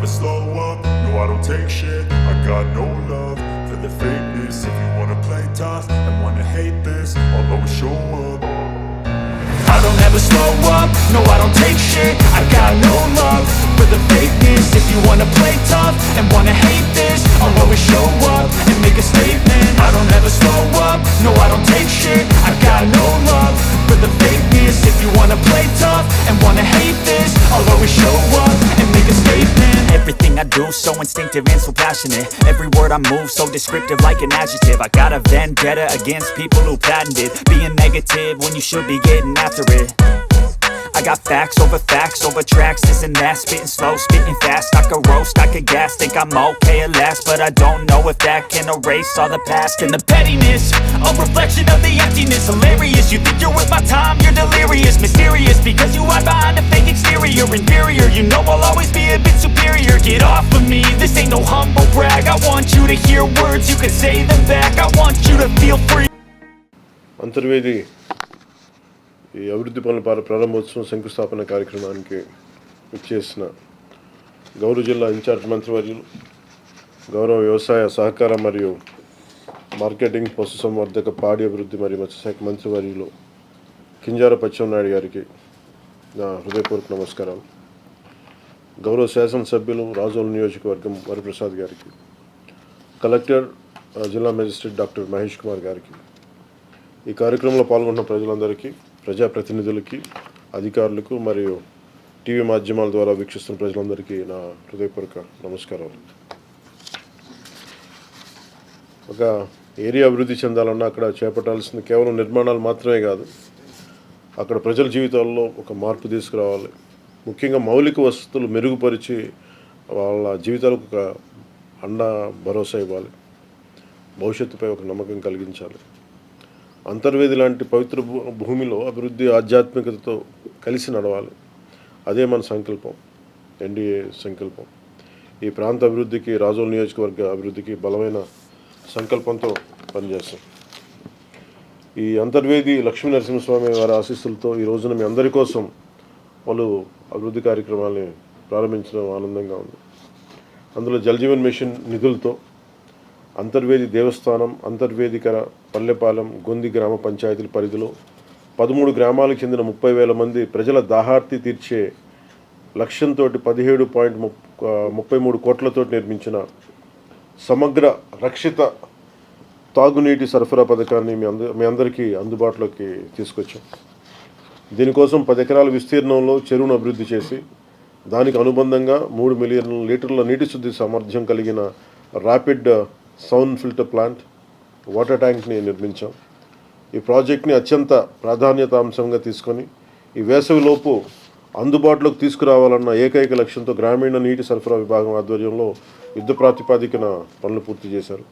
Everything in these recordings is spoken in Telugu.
slow up, no I don't take shit. I got no love for the fakeness. If you wanna play tough and wanna hate this, I'll always show up. I don't ever slow up, no I don't take shit. I got no love for the fakeness. If you wanna play tough and wanna hate this, I'll always show up and make a statement. I don't ever slow up, no I don't take shit. I got no love for the fakeness. If you wanna play tough and wanna hate this, I'll always show up and make a statement. Everything I do so instinctive and so passionate. Every word I move so descriptive like an adjective. I got a vendetta against people who patented being negative when you should be getting after it. I got facts over tracks, this and that. Spitting slow, spitting fast. I could roast, I could gas. Think I'm okay at last, but I don't know if that can erase all the past. And the pettiness, a reflection of the emptiness. Hilarious, you think you're worth my time, you're delirious. Mysterious, because you hide behind a fake exterior. Inferior, you know I'll always be a bit superior. Get off of me, this ain't no humble brag. I want you to hear words, you can say them back. I want you to feel free. Antarvedi ఈ అభివృద్ధి పనుల ప్రారంభోత్సవం శంకుస్థాపన కార్యక్రమానికి ఇచ్చేసిన గౌరవ జిల్లా ఇన్ఛార్జ్ మంత్రివర్యులు, గౌరవ వ్యవసాయ సహకార మరియు మార్కెటింగ్, పశుసంవర్ధక, పాడి అభివృద్ధి మరియు మత్స్యశాఖ మంత్రివర్యులు కింజార పచ్చెన్నాయుడు గారికి నా హృదయపూర్వక నమస్కారాలు. గౌరవ శాసనసభ్యులు రాజోలు నియోజకవర్గం వరప్రసాద్ గారికి, కలెక్టర్, జిల్లా మేజిస్ట్రేట్ డాక్టర్ మహేష్ కుమార్ గారికి, ఈ కార్యక్రమంలో పాల్గొన్న ప్రజలందరికీ, ప్రజాప్రతినిధులకి, అధికారులకు మరియు టీవీ మాధ్యమాల ద్వారా వీక్షిస్తున్న ప్రజలందరికీ నా హృదయపూర్వక నమస్కారాలు. ఒక ఏరియా అభివృద్ధి చెందాలన్నా అక్కడ చేపట్టాల్సిన కేవలం నిర్మాణాలు మాత్రమే కాదు, అక్కడ ప్రజల జీవితాల్లో ఒక మార్పు తీసుకురావాలి. ముఖ్యంగా మౌలిక వసతులు మెరుగుపరిచి వాళ్ళ జీవితాలకు ఒక అండ భరోసా ఇవ్వాలి. భవిష్యత్తుపై ఒక నమ్మకం కలిగించాలి. అంతర్వేది లాంటి పవిత్ర భూమిలో అభివృద్ధి ఆధ్యాత్మికతతో కలిసి నడవాలి. అదే మన సంకల్పం, ఎన్డీఏ సంకల్పం. ఈ ప్రాంత అభివృద్ధికి, రాజోలు నియోజకవర్గ అభివృద్ధికి బలమైన సంకల్పంతో పనిచేస్తాం. ఈ అంతర్వేది లక్ష్మీ నరసింహస్వామి వారి ఆశీస్సులతో ఈ రోజున మీ అందరి కోసం పలు అభివృద్ధి కార్యక్రమాలని ప్రారంభించడం ఆనందంగా ఉంది. అందులో జలజీవన్ మిషన్ నిధులతో అంతర్వేది దేవస్థానం, అంతర్వేదికర, పల్లెపాలెం, గొంది గ్రామ పంచాయతీల పరిధిలో 13 గ్రామాలకు చెందిన 30,000 మంది ప్రజల దాహార్తి తీర్చే లక్ష్యంతో 17.33 కోట్లతో నిర్మించిన సమగ్ర రక్షిత తాగునీటి సరఫరా పథకాన్ని మీ అందరికీ అందుబాటులోకి తీసుకొచ్చాం. దీనికోసం 10 ఎకరాల విస్తీర్ణంలో చెరువును అభివృద్ధి చేసి దానికి అనుబంధంగా 3 మిలియన్ లీటర్ల నీటి శుద్ధి సామర్థ్యం కలిగిన rapid sound filter plant, water ట్యాంక్ని నిర్మించాం. ఈ ప్రాజెక్ట్ని అత్యంత ప్రాధాన్యత అంశంగా తీసుకొని ఈ వేసవిలోపు అందుబాటులోకి తీసుకురావాలన్న ఏకైక లక్ష్యంతో గ్రామీణ నీటి సరఫరా విభాగం ఆధ్వర్యంలో యుద్ధ ప్రాతిపాదికన పనులు పూర్తి చేశారు.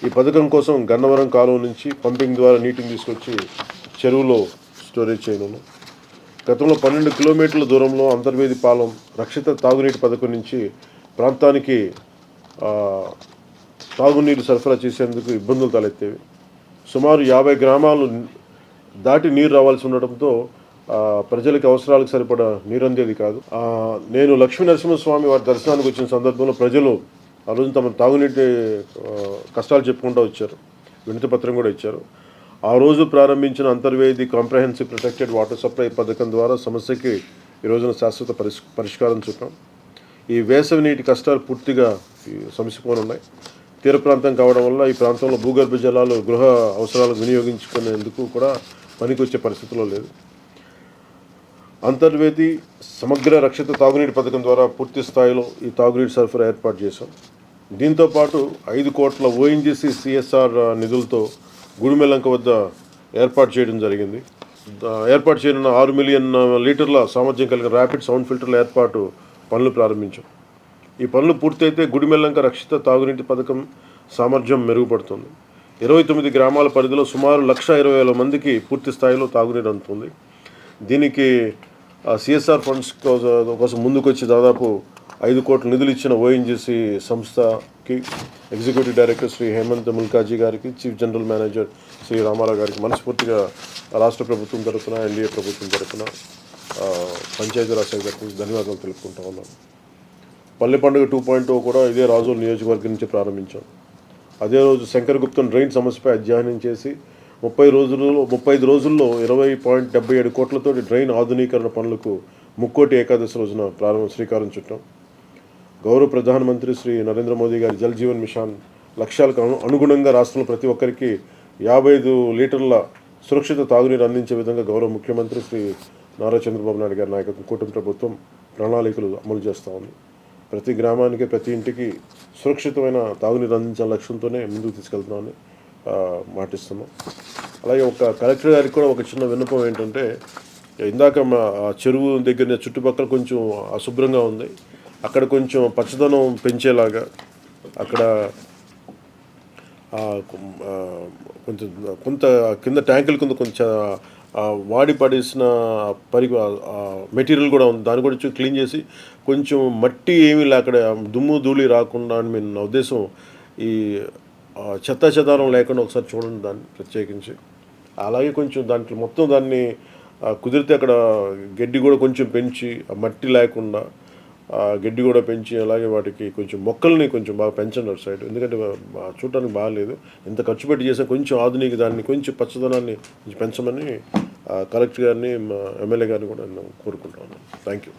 ఈ పథకం కోసం గన్నవరం కాలువ నుంచి పంపింగ్ ద్వారా నీటిని తీసుకొచ్చి చెరువులో స్టోరేజ్ చేయనున్నాం. గతంలో 12 కిలోమీటర్ల దూరంలో అంతర్వేది పాలెం రక్షిత తాగునీటి పథకం నుంచి ప్రాంతానికి తాగునీరు సరఫరా చేసేందుకు ఇబ్బందులు తలెత్తేవి. సుమారు 50 గ్రామాలు దాటి నీరు రావాల్సి ఉండటంతో ప్రజలకు అవసరాలకు సరిపడా నీరు అందేది కాదు. నేను లక్ష్మీ నరసింహస్వామి వారి దర్శనానికి వచ్చిన సందర్భంలో ప్రజలు ఆ రోజు తమ తాగునీటి కష్టాలు చెప్పుకుంటూ వచ్చారు. వినతి పత్రం కూడా ఇచ్చారు. ఆ రోజు ప్రారంభించిన Antarvedi comprehensive protected water supply పథకం ద్వారా సమస్యకి ఈ రోజున శాశ్వత పరిష్కారం చూపాం. ఈ వేసవి నీటి కష్టాలు పూర్తిగా సమసిపోనున్నాయి. తీర ప్రాంతం కావడం వల్ల ఈ ప్రాంతంలో భూగర్భ జలాలు గృహ అవసరాలకు వినియోగించుకునేందుకు కూడా పనికొచ్చే పరిస్థితిలో లేదు. అంతర్వేది సమగ్ర రక్షిత తాగునీటి పథకం ద్వారా పూర్తి స్థాయిలో ఈ తాగునీటి సరఫరా ఏర్పాటు చేశాం. దీంతోపాటు 5 కోట్ల ఓఎన్జీసీ సిఎస్ఆర్ నిధులతో గుడిమెల్లంక వద్ద ఏర్పాటు చేయడం జరిగింది. ఏర్పాటు చేయనున్న 6 మిలియన్ లీటర్ల సామర్థ్యం కలిగిన ర్యాపిడ్ సౌండ్ ఫిల్టర్ల ఏర్పాటు పనులు ప్రారంభించాం. ఈ పనులు పూర్తయితే గుడిమెల్లంక రక్షిత తాగునీటి పథకం సామర్థ్యం మెరుగుపడుతుంది. 29 గ్రామాల పరిధిలో సుమారు 1,20,000 మందికి పూర్తి స్థాయిలో తాగునీరు అందుతుంది. దీనికి సిఎస్ఆర్ ఫండ్స్ కోసం ముందుకొచ్చి దాదాపు 5 కోట్ల నిధులు ఇచ్చిన ఓఎన్జీసీ సంస్థకి ఎగ్జిక్యూటివ్ డైరెక్టర్ శ్రీ హేమంత్ ముల్కాజీ గారికి, chief general manager Shri Ramarao గారికి మనస్ఫూర్తిగా రాష్ట్ర ప్రభుత్వం తరఫున, ఎన్డీఏ ప్రభుత్వం తరఫున, పంచాయతీరాజ్ శాఖ తరఫున ధన్యవాదాలు తెలుపుకుంటా ఉన్నాను. పల్లె పండుగ 2.0 కూడా ఇదే రాజోలు నియోజకవర్గం నుంచి ప్రారంభించాం. అదే రోజు శంకరగుప్తం డ్రైన్ సమస్యపై అధ్యయనం చేసి 35 రోజుల్లో 20.77 కోట్లతో డ్రైన్ ఆధునీకరణ పనులకు ముక్కోటి ఏకాదశి రోజున శ్రీకారం చుట్టాం. గౌరవ ప్రధానమంత్రి శ్రీ నరేంద్ర మోదీ గారి జల్ జీవన్ మిషన్ లక్ష్యాలకు అనుగుణంగా రాష్ట్రంలో ప్రతి ఒక్కరికి 55 లీటర్ల సురక్షిత తాగునీరు అందించే విధంగా గౌరవ ముఖ్యమంత్రి శ్రీ నారా చంద్రబాబు నాయుడు గారి నాయకత్వం కూటమి ప్రభుత్వం ప్రణాళికలు అమలు చేస్తూ ఉంది. ప్రతి గ్రామానికి ప్రతి ఇంటికి సురక్షితమైన తాగునీరు అందించాల లక్ష్యంతోనే ముందుకు తీసుకెళ్తున్నామని మాటిస్తున్నాం. అలాగే ఒక కలెక్టర్ గారికి కూడా ఒక చిన్న విన్నపం ఏంటంటే, ఇందాక మా చెరువు దగ్గర చుట్టుపక్కల కొంచెం అశుభ్రంగా ఉంది, అక్కడ కొంచెం పచ్చదనం పెంచేలాగా అక్కడ కొంచెం కొంత కింద ట్యాంకుల కింద కొంచెం వాడి పడేసిన మెటీరియల్ కూడా ఉంది, దాన్ని కూడా క్లీన్ చేసి కొంచెం మట్టి ఏమీ అక్కడ దుమ్ము ధూళి రాకుండా అని నా ఉద్దేశం. ఈ చెత్తా చెదారం లేకుండా ఒకసారి చూడండి దాన్ని ప్రత్యేకించి. అలాగే కొంచెం దాంట్లో మొత్తం దాన్ని కుదిరితే అక్కడ గడ్డి కూడా కొంచెం పెంచి, మట్టి లేకుండా గడ్డి కూడా పెంచి, అలాగే వాటికి కొంచెం మొక్కల్ని కొంచెం బాగా పెంచండి అటు సైడ్. ఎందుకంటే చూడటానికి బాగాలేదు. ఎంత ఖర్చు పెట్టి చేసినా కొంచెం ఆధునిక దాన్ని కొంచెం పచ్చదనాన్ని కొంచెం పెంచమని కలెక్టర్ గారిని, ఎమ్మెల్యే గారిని కూడా నేను కోరుకుంటాను. Thank you.